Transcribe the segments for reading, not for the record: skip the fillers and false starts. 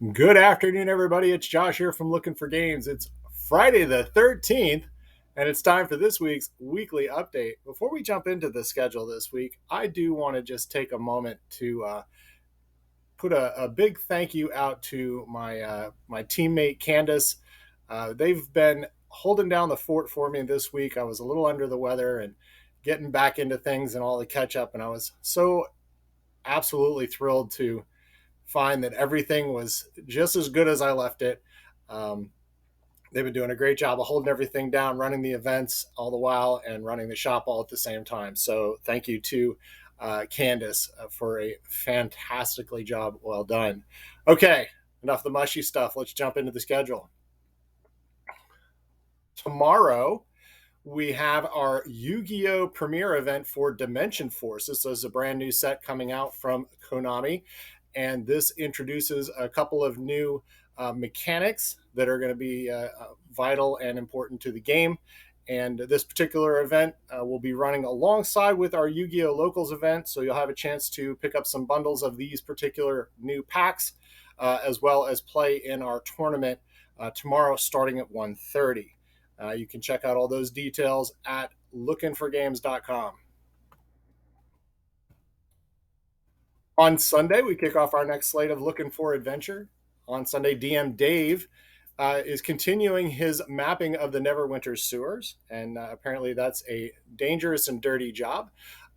Good afternoon, everybody. It's Josh here from Lookin for Games. It's Friday the 13th, and it's time for this week's weekly update. Before we jump into the schedule this week, I do want to just take a moment to put a big thank you out to my teammate Candace. They've been holding down the fort for me this week. I was a little under the weather and getting back into things and all the catch up, and I was so absolutely thrilled to find that everything was just as good as I left it. Um, they've been doing a great job of holding everything down, running the events all the while, and running the shop all at the same time. So thank you to Candace for a fantastically job well done. Okay, enough the mushy stuff. Let's jump into the schedule. Tomorrow, we have our Yu-Gi-Oh! Premiere event for Dimension Force. This is a brand new set coming out from Konami, and this introduces a couple of new mechanics that are going to be vital and important to the game. And this particular event will be running alongside with our Yu-Gi-Oh! Locals event, so you'll have a chance to pick up some bundles of these particular new packs, as well as play in our tournament tomorrow starting at 1:30. You can check out all those details at lookinforgames.com. On Sunday, we kick off our next slate of Looking for Adventure. On Sunday, DM Dave is continuing his mapping of the Neverwinter sewers, and apparently that's a dangerous and dirty job.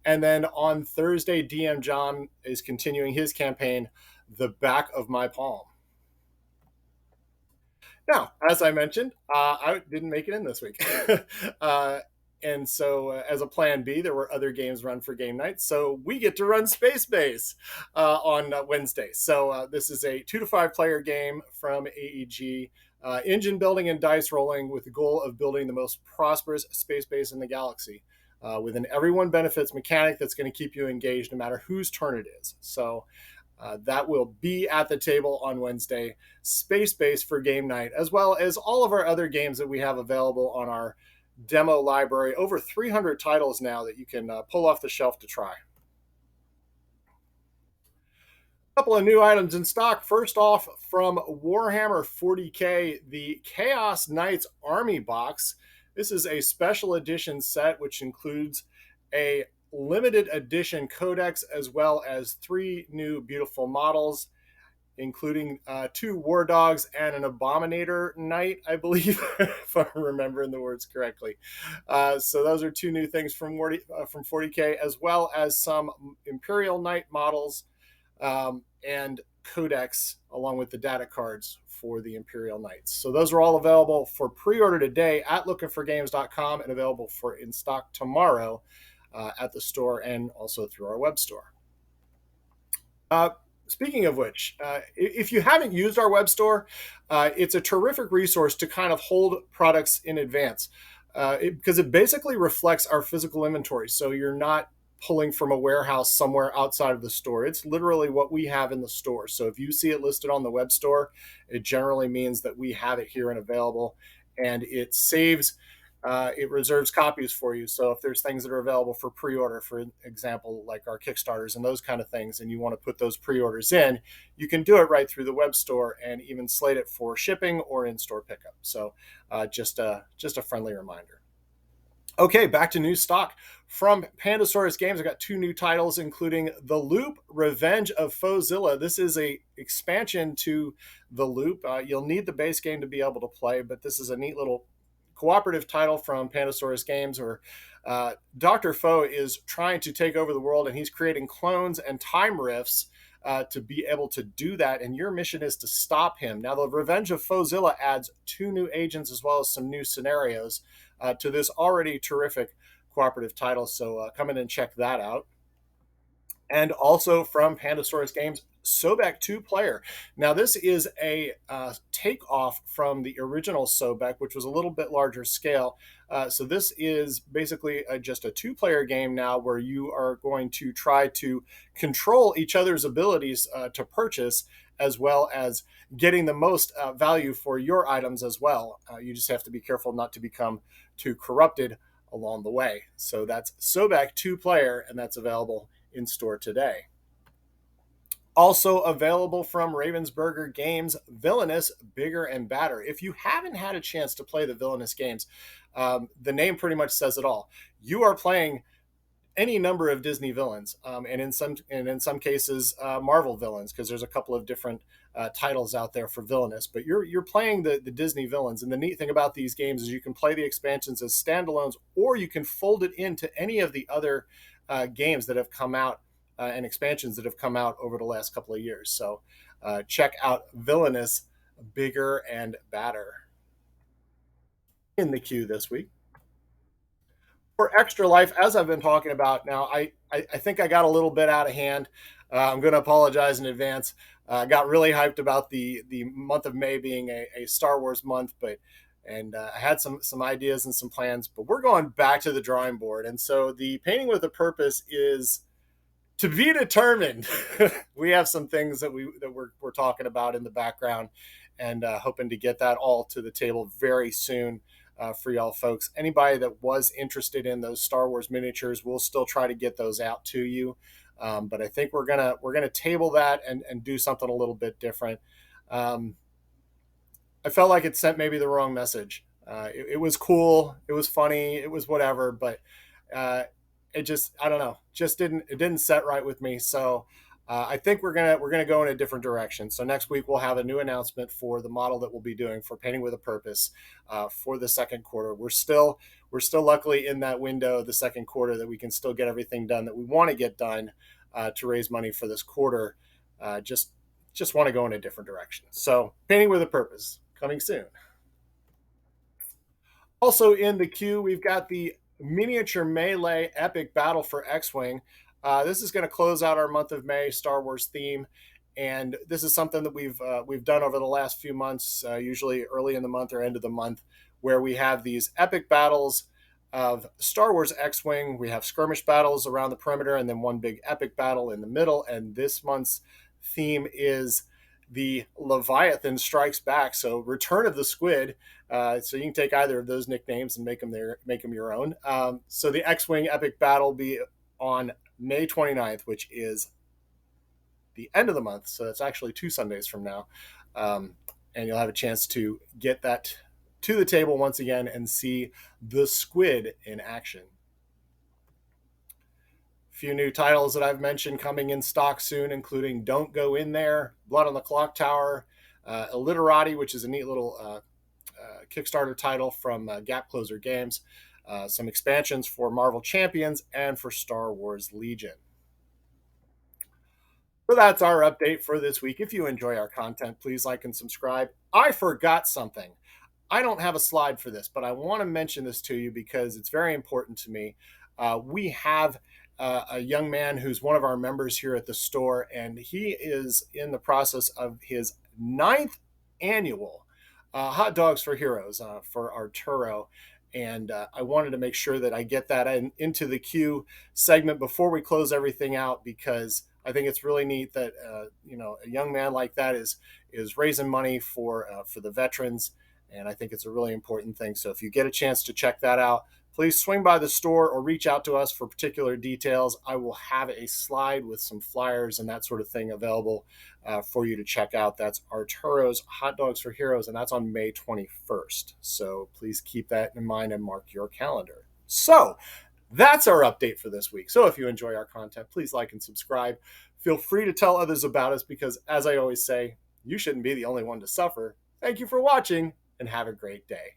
And then on Thursday, DM John is continuing his campaign, The Back of My Palm. Now, as I mentioned, I didn't make it in this week. And so, as a plan B, there were other games run for game night. So, we get to run Space Base on Wednesday. So, this is a 2 to 5 player game from AEG, engine building and dice rolling with the goal of building the most prosperous space base in the galaxy with an everyone benefits mechanic that's going to keep you engaged no matter whose turn it is. So, that will be at the table on Wednesday, Space Base for game night, as well as all of our other games that we have available on our demo library. Over 300 titles now that you can pull off the shelf to try. A couple of new items in stock. First off, from Warhammer 40K, the Chaos Knights Army Box. This is a special edition set which includes a limited edition codex as well as 3 new beautiful models, including 2 war dogs and an abominator knight, I believe, if I'm remembering the words correctly. So those are 2 new things from 40K, as well as some Imperial Knight models and codex, along with the data cards for the Imperial Knights. So those are all available for pre-order today at lookinforgames.com and available for in stock tomorrow at the store and also through our web store. Speaking of which, if you haven't used our web store, it's a terrific resource to kind of hold products in advance because it basically reflects our physical inventory. So you're not pulling from a warehouse somewhere outside of the store. It's literally what we have in the store. So if you see it listed on the web store, it generally means that we have it here and available, and it saves. It reserves copies for you. So if there's things that are available for pre-order, for example, like our Kickstarters and those kind of things, and you want to put those pre-orders in, you can do it right through the web store and even slate it for shipping or in-store pickup. So just a friendly reminder. Okay, back to new stock. From Pandasaurus Games, I got 2 new titles, including The Loop, Revenge of Fozilla. This is a expansion to The Loop. You'll need the base game to be able to play, but this is a neat little cooperative title from Pandasaurus Games where Dr. Foe is trying to take over the world, and he's creating clones and time rifts to be able to do that, and your mission is to stop him. Now, the Revenge of Fozilla adds 2 new agents as well as some new scenarios to this already terrific cooperative title, so come in and check that out. And also from Pandasaurus Games, Sobak 2-player. Now, this is a takeoff from the original Sobak, which was a little bit larger scale. So this is basically just a 2-player game now where you are going to try to control each other's abilities to purchase, as well as getting the most value for your items as well. You just have to be careful not to become too corrupted along the way. So that's Sobak 2-player, and that's available in store today. Also available from Ravensburger Games, Villainous, Bigger and Badder. If you haven't had a chance to play the Villainous games, the name pretty much says it all. You are playing any number of Disney villains, and in some cases Marvel villains, because there's a couple of different titles out there for Villainous. But you're playing the Disney villains, and the neat thing about these games is you can play the expansions as standalones, or you can fold it into any of the other games that have come out and expansions that have come out over the last couple of years. So check out Villainous, Bigger and Badder. In the queue this week for Extra Life, as I've been talking about now, I think I got a little bit out of hand. I'm going to apologize in advance. I got really hyped about the month of May being a Star Wars month, and I had some ideas and some plans, but we're going back to the drawing board. And so the Painting with a Purpose is to be determined. We have some things that we're talking about in the background, and hoping to get that all to the table very soon. For y'all folks, anybody that was interested in those Star Wars miniatures, we'll still try to get those out to you. But I think we're gonna table that and do something a little bit different. I felt like it sent maybe the wrong message. It was cool, it was funny, it was whatever, but it just, I don't know, it didn't set right with me. So I think we're gonna go in a different direction. So next week we'll have a new announcement for the model that we'll be doing for Painting with a Purpose for the second quarter. We're still luckily in that window of the second quarter that we can still get everything done that we want to get done to raise money for this quarter. Just want to go in a different direction. So Painting with a Purpose coming soon. Also in the queue, we've got the Miniature Melee Epic Battle for X-Wing. This is going to close out our month of May Star Wars theme, and this is something that we've done over the last few months, usually early in the month or end of the month, where we have these epic battles of Star Wars X-Wing. We have skirmish battles around the perimeter, and then one big epic battle in the middle. And this month's theme is the Leviathan Strikes Back, so Return of the Squid. So you can take either of those nicknames and make them your own. So the X-Wing epic battle will be on May 29th, which is the end of the month. So that's actually 2 Sundays from now. And you'll have a chance to get that to the table once again and see the squid in action. A few new titles that I've mentioned coming in stock soon, including Don't Go In There, Blood on the Clock Tower, Illiterati, which is a neat little Kickstarter title from Gap Closer Games, some expansions for Marvel Champions and for Star Wars Legion. So that's our update for this week. If you enjoy our content, please like and subscribe. I forgot something. I don't have a slide for this, but I want to mention this to you because it's very important to me. We have a young man who's one of our members here at the store, and he is in the process of his 9th annual Hot Dogs for Heroes for Arturo. And I wanted to make sure that I get that into the queue segment before we close everything out, because I think it's really neat that a young man like that is raising money for the veterans, and I think it's a really important thing. So if you get a chance to check that out, please swing by the store or reach out to us for particular details. I will have a slide with some flyers and that sort of thing available for you to check out. That's Arturo's Hot Dogs for Heroes, and that's on May 21st. So please keep that in mind and mark your calendar. So that's our update for this week. So if you enjoy our content, please like and subscribe. Feel free to tell others about us because, as I always say, you shouldn't be the only one to suffer. Thank you for watching, and have a great day.